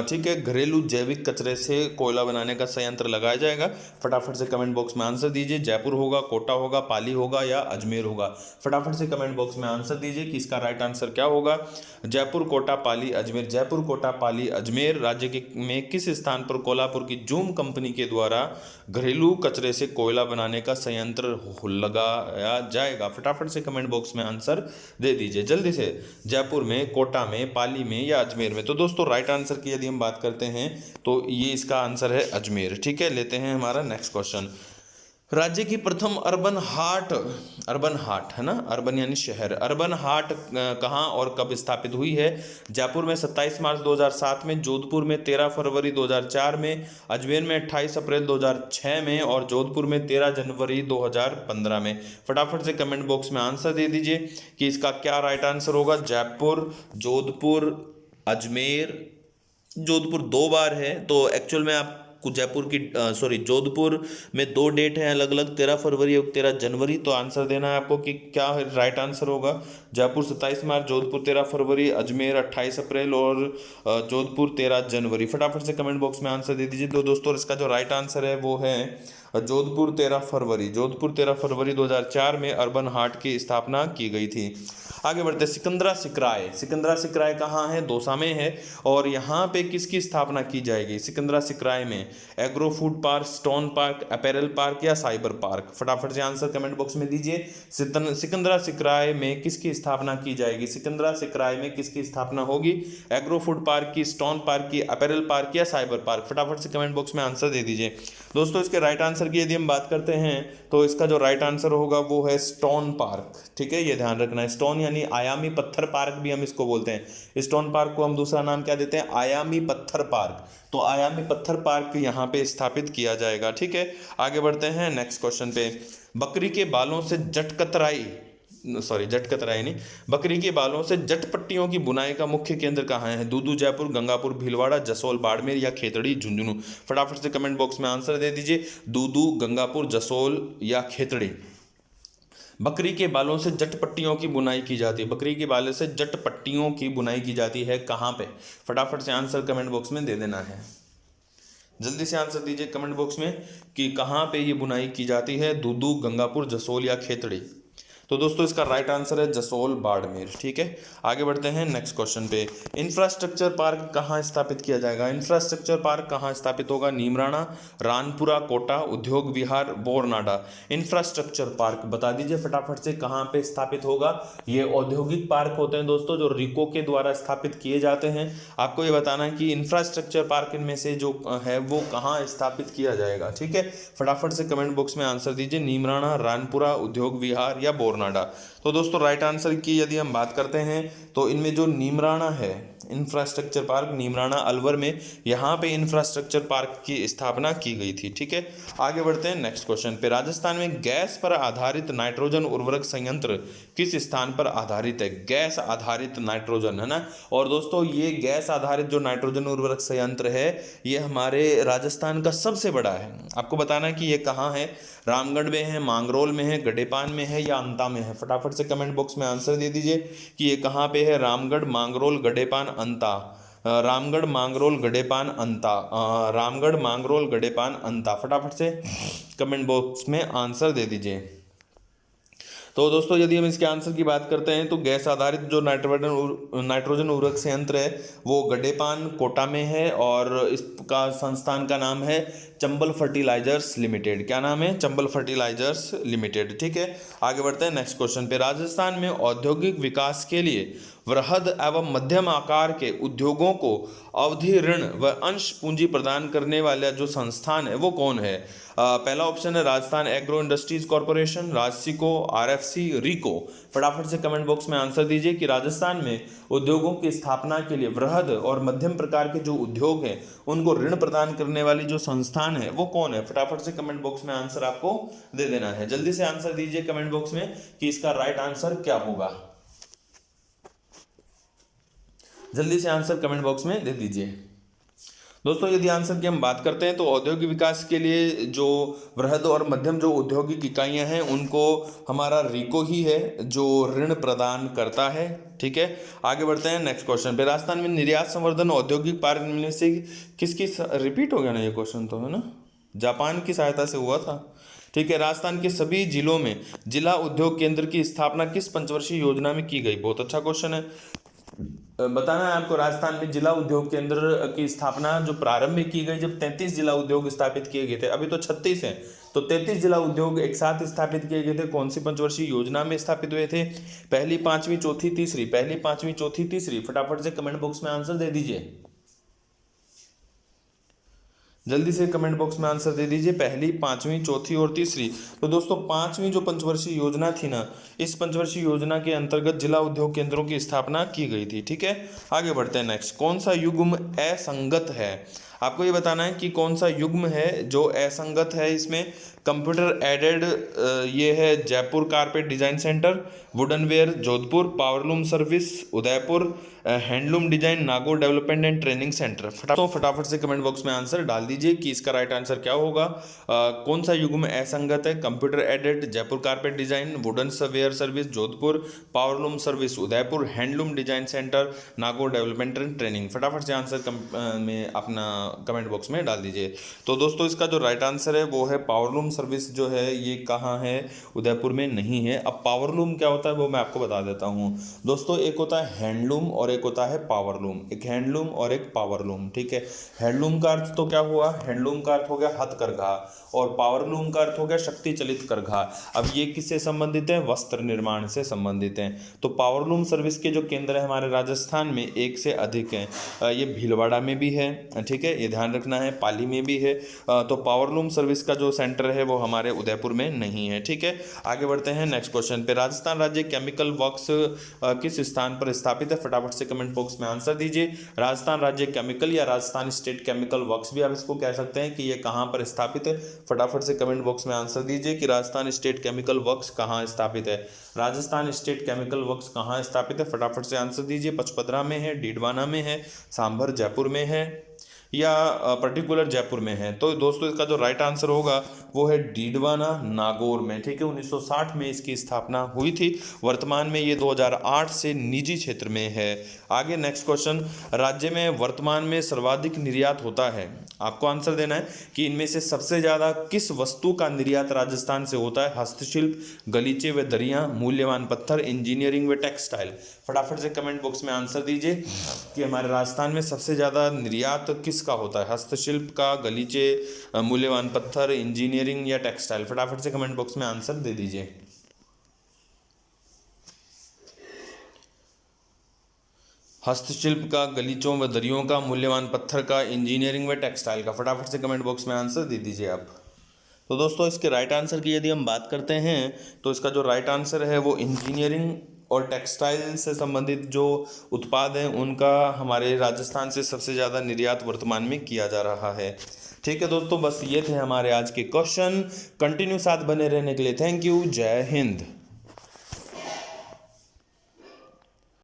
ठीक है, घरेलू जैविक कचरे से कोयला बनाने का संयंत्र लगाया जाएगा। फटाफट से कमेंट बॉक्स में आंसर दीजिए। जयपुर होगा, कोटा होगा, पाली होगा या अजमेर होगा? फटाफट से कमेंट बॉक्स में आंसर दीजिए कि इसका राइट आंसर क्या होगा। जयपुर, कोटा, पाली, अजमेर। जयपुर, कोटा, पाली, अजमेर राज्य के में किस स्थान पर कोल्हापुर की जूम कंपनी के द्वारा घरेलू कचरे से कोयला बनाने का संयंत्र लगाया जाएगा? फटाफट से कमेंट बॉक्स में आंसर दे दीजिए जल्दी से। जयपुर में, कोटा में, पाली में या अजमेर में? तो दोस्तों राइट आंसर की यदि हम बात करते हैं तो ये इसका आंसर है अजमेर। ठीक है, लेते हैं हमारा नेक्स्ट क्वेश्चन। राज्य की प्रथम अर्बन हाट है ना, अर्बन यानी शहर, अर्बन हाट कहाँ और कब स्थापित हुई है? जयपुर में 27 मार्च 2007 में, जोधपुर में 13 फरवरी 2004 में, अजमेर में 28 अप्रैल 2006 में और जोधपुर में 13 जनवरी 2015 में। फटाफट से कमेंट बॉक्स में आंसर दे दीजिए कि इसका क्या राइट आंसर होगा। जयपुर, जोधपुर, अजमेर, जोधपुर 2 बार है, तो एक्चुअल में आपको जयपुर की जोधपुर में 2 डेट है अलग अलग, 13 फरवरी और 13 जनवरी। तो आंसर देना है आपको कि क्या राइट आंसर होगा। जयपुर 27 मार्च, जोधपुर 13 फरवरी, अजमेर 28 अप्रैल और जोधपुर 13 जनवरी। फटाफट से कमेंट बॉक्स में आंसर दे दीजिए। तो दोस्तों इसका जो राइट आंसर है वो है जोधपुर 13 फरवरी। जोधपुर 13 फरवरी 2004 में अर्बन हाट की स्थापना की गई थी। आगे बढ़ते, सिकंदरा सिकराय। सिकंदरा सिकराय कहाँ है? दौसा में है। और यहाँ पे किसकी स्थापना की जाएगी सिकंदरा सिकराय में? Agro food park, stone park, apparel park या साइबर पार्क? फटाफट से आंसर कमेंट बॉक्स में दीजिए। सिकंदरा सिकराय में किसकी स्थापना की जाएगी? सिकंदरा सिकराय में किसकी स्थापना होगी? एग्रो फूड पार्क की, स्टोन पार्क की, अपैरल पार्क या साइबर पार्क? फटाफट से कमेंट बॉक्स में आंसर दे दीजिए। दोस्तों इसके राइट आंसर की यदि हम बात करते हैं तो इसका जो राइट आंसर होगा वो है स्टोन पार्क। ठीक है, ये ध्यान रखना है। स्टोन यानी आयामी पत्थर पार्क भी हम इसको बोलते हैं। स्टोन पार्क को हम दूसरा नाम क्या देते हैं? आयामी पत्थर पार्क। तो आयामी पत्थर पार्क यहाँ पे स्थापित किया जाएगा। ठीक है, आगे बढ़ते हैं नेक्स्ट क्वेश्चन पे। बकरी के बालों से जटकतराई नहीं, बकरी के बालों से जटपट्टियों की बुनाई का मुख्य केंद्र कहाँ है? दूदू, जयपुर, गंगापुर, भीलवाड़ा, जसोल, बाड़मेर या खेतड़ी, झुंझुनू? फटाफट से कमेंट बॉक्स में आंसर दे दीजिए। दूदू, गंगापुर, जसोल या खेतड़ी? बकरी के बालों से जटपट्टियों की बुनाई की जाती है। बकरी के बालों से जटपट्टियों की बुनाई की जाती है कहाँ पे? फटाफट से आंसर कमेंट बॉक्स में दे देना है। जल्दी से आंसर दीजिए कमेंट बॉक्स में कि कहाँ पे ये बुनाई की जाती है। दूदू, गंगापुर, जसोल या खेतड़ी? तो दोस्तों इसका राइट आंसर है जसोल, बाड़मेर। ठीक है, आगे बढ़ते हैं नेक्स्ट क्वेश्चन पे। इंफ्रास्ट्रक्चर पार्क कहाँ स्थापित किया जाएगा? इंफ्रास्ट्रक्चर पार्क कहाँ स्थापित होगा? नीमराणा, रानपुरा, कोटा, उद्योग विहार, बोरनाडा? इंफ्रास्ट्रक्चर पार्क बता दीजिए फटाफट से कहाँ पे स्थापित होगा। ये औद्योगिक पार्क होते हैं दोस्तों जो रिको के द्वारा स्थापित किए जाते हैं। आपको ये बताना है कि इंफ्रास्ट्रक्चर पार्क इनमें से जो है वो कहाँ स्थापित किया जाएगा। ठीक है, फटाफट से कमेंट बॉक्स में आंसर दीजिए। नीमराणा, रानपुरा, उद्योग विहार या बोरनाडा? तो दोस्तों राइट आंसर की यदि हम बात करते हैं तो इनमें जो नीमराणा है इंफ्रास्ट्रक्चर पार्क, नीमराणा अलवर में, यहाँ पे इंफ्रास्ट्रक्चर पार्क की स्थापना की गई थी। ठीक है, आगे बढ़ते हैं नेक्स्ट क्वेश्चन पे। राजस्थान में गैस पर आधारित नाइट्रोजन उर्वरक संयंत्र किस स्थान पर आधारित है? गैस आधारित नाइट्रोजन, है ना। और दोस्तों ये गैस आधारित जो नाइट्रोजन उर्वरक संयंत्र है ये हमारे राजस्थान का सबसे बड़ा है। आपको बताना है कि ये कहाँ है। रामगढ़ में है, मांगरोल में है, गडेपान में है या अंता में है? फटाफट से कमेंट बॉक्स में आंसर दे दीजिए कि ये कहाँ पे है। रामगढ़, मांगरोल, गडेपान, अंता? रामगढ़, मांगरोल, गडेपान, अंता? रामगढ़, मांगरोल, गडेपान, अंता? फटाफट से कमेंट बॉक्स में आंसर दे दीजिए। तो दोस्तों यदि हम इसके आंसर की बात करते हैं तो गैस आधारित जो नाइट्रोजन उर्वरक संयंत्र है वो गडेपान, कोटा में है और इसका संस्थान का नाम है चंबल फर्टिलाइजर्स लिमिटेड। क्या नाम है? Chambal fertilisers limited. ठीक है, आगे बढ़ते हैं नेक्स्ट क्वेश्चन पे। राजस्थान में औद्योगिक विकास के लिए वृहद एवं मध्यम आकार के उद्योगों को अवधि ऋण व अंश पूंजी प्रदान करने वाला जो संस्थान है वो कौन है? पहला ऑप्शन है Rajasthan agro industries corporation, RAJSICO, RFC, RIICO? फटाफट से कमेंट बॉक्स में आंसर दीजिए कि राजस्थान में उद्योगों की स्थापना के लिए वृहद और मध्यम प्रकार के जो उद्योग हैं उनको ऋण प्रदान करने वाली जो संस्थान है वो कौन है? फटाफट से कमेंट बॉक्स में आंसर आपको दे देना है। जल्दी से आंसर दीजिए कमेंट बॉक्स में कि इसका राइट आंसर क्या होगा। जल्दी से आंसर कमेंट बॉक्स में दे दीजिए। दोस्तों यदि आंसर की हम बात करते हैं तो औद्योगिक विकास के लिए जो वृहद और मध्यम जो औद्योगिक इकाइयां हैं उनको हमारा रिको ही है जो ऋण प्रदान करता है। ठीक है, आगे बढ़ते हैं नेक्स्ट क्वेश्चन पे। राजस्थान में निर्यात संवर्धन औद्योगिक पार्क में से किसकी रिपीट हो गया ना ये क्वेश्चन, तो है ना, जापान की सहायता से हुआ था। ठीक है, राजस्थान के सभी जिलों में जिला उद्योग केंद्र की स्थापना किस पंचवर्षीय योजना में की गई? बहुत अच्छा क्वेश्चन है। बताना है आपको राजस्थान में जिला उद्योग केंद्र की स्थापना जो प्रारंभ में की गई जब 33 जिला उद्योग स्थापित किए गए थे, अभी तो 36 हैं, तो 33 जिला उद्योग एक साथ स्थापित किए गए थे। कौन सी पंचवर्षीय योजना में स्थापित हुए थे? पहली, पांचवी, चौथी, तीसरी? पहली, पांचवी, चौथी, तीसरी? फटाफट से कमेंट बॉक्स में आंसर दे दीजिए। जल्दी से कमेंट बॉक्स में आंसर दे दीजिए। पहली, पांचवी, चौथी और तीसरी? तो दोस्तों पांचवी जो पंचवर्षीय योजना थी ना, इस पंचवर्षीय योजना के अंतर्गत जिला उद्योग केंद्रों की स्थापना की गई थी। ठीक है, आगे बढ़ते हैं नेक्स्ट। कौन सा युग्म असंगत है? आपको ये बताना है कि कौन सा युग्म है जो असंगत है। इसमें कंप्यूटर एडेड ये है Jaipur carpet design centre, wooden ware Jodhpur, powerloom service Udaipur, handloom design Nagaur development and training centre. फटाफट से कमेंट बॉक्स में आंसर डाल दीजिए कि इसका राइट आंसर क्या होगा। कौन सा युग्म असंगत है? Computer aided Jaipur carpet design, wooden ware service Jodhpur, powerloom service Udaipur, handloom design centre Nagaur development and training. फटाफट से आंसर में अपना कमेंट बॉक्स में डाल दीजिए। तो दोस्तों इसका जो राइट आंसर है वो है पावरलूम सर्विस जो है ये कहाँ है? उदयपुर में नहीं है। अब पावरलूम क्या होता है वो मैं आपको बता देता हूँ दोस्तों। एक होता है हैंडलूम और एक होता है पावरलूम। एक हैंडलूम और एक पावरलूम, ठीक है। हैंडलूम का अर्थ तो क्या हुआ? हैंडलूम का अर्थ हो गया हथकरघा और पावरलूम का अर्थ हो गया शक्ति चलित करघा। अब ये किससे संबंधित है? वस्त्र निर्माण से संबंधित है। तो पावरलूम सर्विस के जो केंद्र है हमारे राजस्थान में एक से अधिक हैं। ये भीलवाड़ा में भी है, ठीक है, ये ध्यान रखना है, पाली में भी है। तो पावरलूम सर्विस का जो सेंटर है वो हमारे उदयपुर में नहीं है, ठीक है। आगे बढ़ते हैं नेक्स्ट क्वेश्चन पे। राजस्थान राज्य केमिकल वर्क्स किस स्थान पर स्थापित है? फटाफट से कमेंट बॉक्स में आंसर दीजिए। राजस्थान राज्य केमिकल या राजस्थान स्टेट केमिकल वर्क्स भी आप इसको कह सकते हैं कि ये कहाँ पर स्थापित है। फटाफट से कमेंट बॉक्स में आंसर दीजिए कि राजस्थान स्टेट केमिकल वर्क्स कहाँ स्थापित है। राजस्थान स्टेट केमिकल वर्क्स कहाँ स्थापित है? फटाफट से आंसर दीजिए। पचपदरा में है, डीडवाना में है, सांभर जयपुर में है या पर्टिकुलर जयपुर में है। तो दोस्तों इसका जो राइट आंसर होगा वो है डीडवाना नागौर में, ठीक है। 1960 में इसकी स्थापना हुई थी। वर्तमान में ये 2008 से निजी क्षेत्र में है। आगे नेक्स्ट क्वेश्चन। राज्य में वर्तमान में सर्वाधिक निर्यात होता है। आपको आंसर देना है कि इनमें से सबसे ज़्यादा किस वस्तु का निर्यात राजस्थान से होता है? हस्तशिल्प, गलीचे व दरियाँ, मूल्यवान पत्थर, इंजीनियरिंग व टेक्सटाइल। फटाफट से कमेंट बॉक्स में आंसर दीजिए कि हमारे राजस्थान में सबसे ज़्यादा निर्यात किसका होता है? हस्तशिल्प का, गलीचे, मूल्यवान पत्थर, इंजीनियरिंग या टेक्सटाइल। फटाफट से कमेंट बॉक्स में आंसर दे दीजिए। हस्तशिल्प का, गलीचों व दरियों का, मूल्यवान पत्थर का, इंजीनियरिंग व टेक्सटाइल का। फटाफट से कमेंट बॉक्स में आंसर दे दीजिए आप। तो दोस्तों इसके राइट आंसर की यदि हम बात करते हैं तो इसका जो राइट आंसर है वो इंजीनियरिंग और टेक्सटाइल से संबंधित जो उत्पाद हैं उनका हमारे राजस्थान से सबसे ज़्यादा निर्यात वर्तमान में किया जा रहा है, ठीक है दोस्तों। बस ये थे हमारे आज के क्वेश्चन। कंटिन्यू साथ बने रहने के लिए थैंक यू। जय हिंद।